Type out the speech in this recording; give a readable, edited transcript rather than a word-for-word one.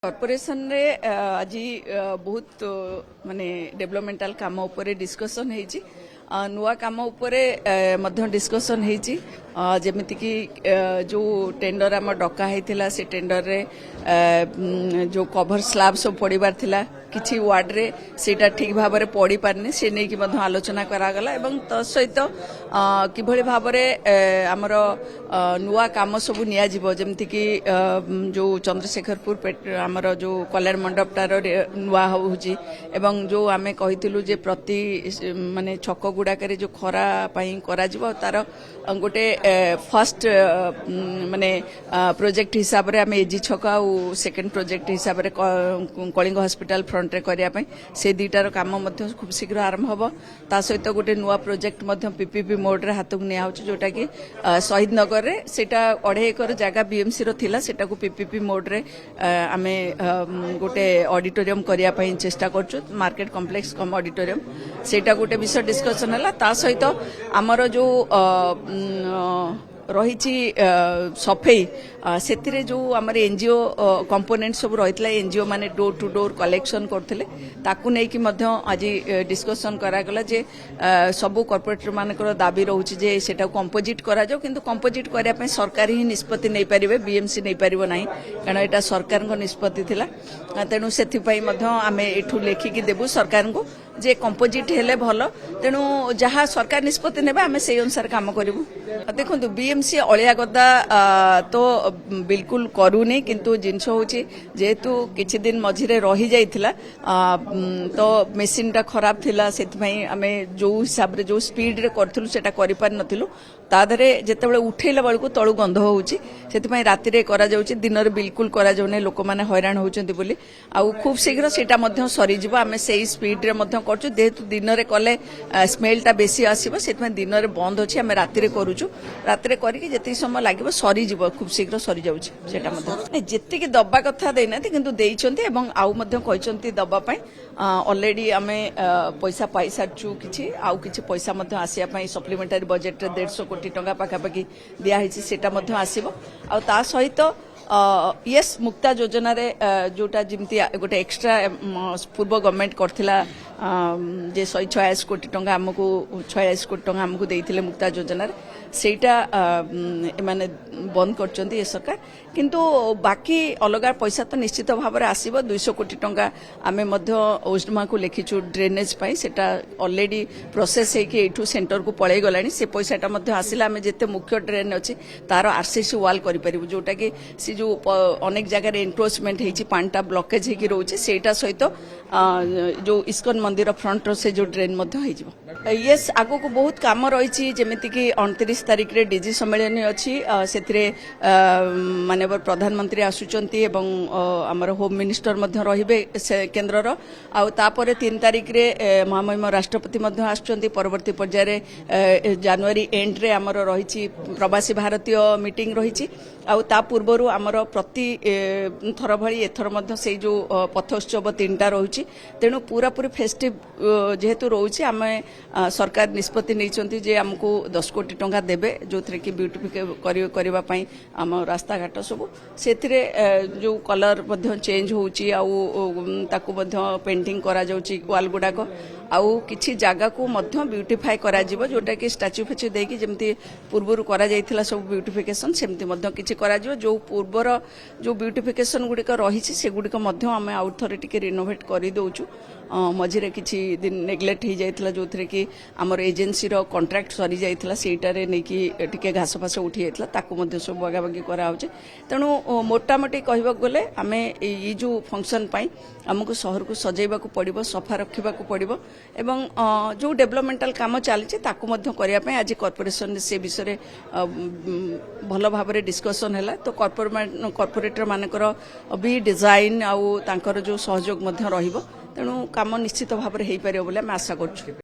Corporation रे आज बहुत माने डेवलपमेंटल काम उपरे डिस्कशन हेची नुआ काम उपरे मध्य डिस्कशन हेची जेमिति कि जो टेंडर आम डका हेतिला से टेंडर रे जो कवर स्लैब सब पड़ीबार थिला किछि वार्ड रे सेटा ठीक भाव में पड़ी पारनी से नहीं कि मध्य आलोचना करागला एवं तसहित किभଳି भाबरे आमर नुआ काम सब निया जिवो जेमति कि जो चंद्रशेखरपुर आमर जो कल्याण मंडपटार नुआ होउची एवं जो आमे कहितलु जे प्रति माने छक गुडाकरे जो खरा पई करा जिवो तार गोटे फर्स्ट माने प्रोजेक्ट हिसाब रे आमे एजी छक आ सेकंड प्रोजेक्ट हिसाब रे कलिंग हॉस्पिटल फ्रंट रे करिया पई से दीटार काम मध्य खूब शीघ्र आरंभ हबो ता सहित गोटे नुआ प्रोजेक्ट मध्य पीपीपी मोड रे हाथ निया होची जोटा कि शहीद नगर रे सेटा 2.5 एकर जगह बीएमसी रो थिला सेटा को पीपीपी मोड रे आमे गोटे ऑडिटोरियम करिया पई चेष्टा करछु मार्केट कॉम्प्लेक्स कम ऑडिटोरियम सेटा गोटे विषय डिस्कशन हला ता सहित हमर जो रही सफेई से जो आम एनजीओ कंपोनेंट सब रही एनजीओ माने डोर टू डोर कलेक्शन करते ताकू नहीं कि आज डिस्कसन करागला जे सबू कॉर्पोरेटर मानकर दाबी रोचे जे सेटा कंपोजिट करा जाओ किंतु कंपोजिट करिया पई सरकार ही निष्पत्ति नहीं पारिबे बीएमसी नहीं पारिबो नाही कारण एटा सरकार को निष्पत्ति थिला तेणु सेथि पई मध्य आमे एठू लेखिकी देबु सरकार को जे कंपोजिट हेले भलो तेणु जहाँ सरकार निष्पत्ति नेबे आमे सेई अनुसार काम करिबु देखंतु बीएमसी अलिया गदा तो बिल्कुल करूनी किंतु जिनस होची जेहेतु किछि दिन मझिरे रही जाइथिला तो मेसिन टा खराब थिला सेथि आमे जो हिसाब रे जो स्पीड रे करथुलु सेटा करि पार नथिलु ता धरे जेतेबेले उठैला बेलकु तळु गंध होउची सेथि राति रे करा जाउची दिन रे बिल्कुल करा जाउने लोक माने हैरान होउचंती बोली आ खूब शीघ्र सेटा मध्य सरी जिवो आमे सेही स्पीड रे मध्य करछु जेहेतु दिन रे कले स्मेल टा बेसी आसीबो सेथि दिन रे बंद होची आमे राति रे करूछु राति रे करिके जेति समय लागिबो सरी जिवो खूब शीघ्र सरी जाउची सेटा मध्य जेतिके दबा कथा देनाती किंतु देइचंती एवं आउ मध्य कहिचंती दबा पई ऑलरेडी आमे पैसा पाई सारछु किछि आउ किछि पैसा मध्य आसिया पई सप्लीमेंटरी बजेट रे 150 कोटी टंका पाखापाखि दिया हिची सेटा मध्य आसीबो आ ता सहित यस मुक्ता योजना रे जोटा जिमती गोटे एक्स्ट्रा पूर्व गवर्नमेंट करथिला जे 146 कोटी टंका हमकु 46 कोटी टंका हमकु देइथिले मुक्ता योजना रे सेटा माने बंद करचंती ए सरकार किंतु बाकी अलगा पैसा तो निश्चित भाव में आसीबो 200 कोटी टंका आमे मध्य ओस्डमा को लिखिछु ड्रेनेज पाई सेटा ऑलरेडी प्रोसेस हे कि एठू सेंटर को पळै गलानी से पैसाटा मध्य आसिला आमे जेते मुख्य ड्रेन अछि तार आरसीसी वाल करि परिबु जोटा कि सी जो अनेक जगह रे एनक्रोचमेंट हेछि पांटा ब्लॉकेज हे कि रोचे सेटा सहित जो इस्कन मंदिर फ्रंट रो से जो ड्रेन मध्य हे जिवो यस आगो को बहुत काम रहिछि जेमिति कि 29 तारिख रे डीजी सम्मेलन अछि सेथिरे माननीय प्रधानमंत्री आसुचंती एवं आमर होम मिनिस्टर मध्य रहिबे केंद्र रो आ तापरे 3 तारिख रे महामहिम राष्ट्रपति मध्य आसुचंती परवर्ती पर्याय रे जनवरी एंड रे आमर रहिछि प्रवासी भारतीय मीटिंग रहिछि आ ता पूर्वरु आमर प्रति थर भली एथर मध्य से जो पथोत्सव 3टा रहुछि तेणु पूरा पूरी फेस्टिव जेहेतु रोचे आम सरकार निष्पत्ति नहीं जे आमको 10 कोटी टंका देबे जो थे कि ब्यूटिफिक करबा पई आम रास्ता घाट सब से जो कलर मध्य चेंज होउची ताकू मध्य पेंटिंग करा जाउची वाल गुडाक आउ किछि जागा को मध्य ब्यूटिफाई करा जिवो जोटा कि स्टैच्यू फेच्यू देकी जेमती पूर्वरु करा जाइथिला सब ब्यूटिफिकेशन सेमती मध्य किछि करा जिवो जो पूर्वर जो ब्यूटिफिकेशन गुडिक रहिछि से गुडिक मध्य आमे आउट थरे टिके रिनोवेट करि दउछु मझिरे किछि दिन नेग्लेक्ट हो जाइथिला जो थे कि आमर एजेंसी रो कॉन्ट्रैक्ट सरी जाइथिला सेटारे नै कि टिके घास फास उठी जाइथिला ताकू मध्य सब बगाबगी करा होचे तेणु मोटामोटी कहबा गले आमे ई जो फंक्शन पई हमको शहर को सजैबा को पड़िबो सफा रखिबा को पड़िबो एवं जो डेवलपमेंटल काम चलछि ताकू मध्य करिया पई आज कॉर्पोरेशन से विषय भल भाव में डिस्कशन हैला तो कॉर्पोरेटर मानकर भी डिजाइन आउ तांकर जो सहयोग मध्य रहिबो तेणु काम निश्चित भाव में हो पारे बोले आशा करूँ।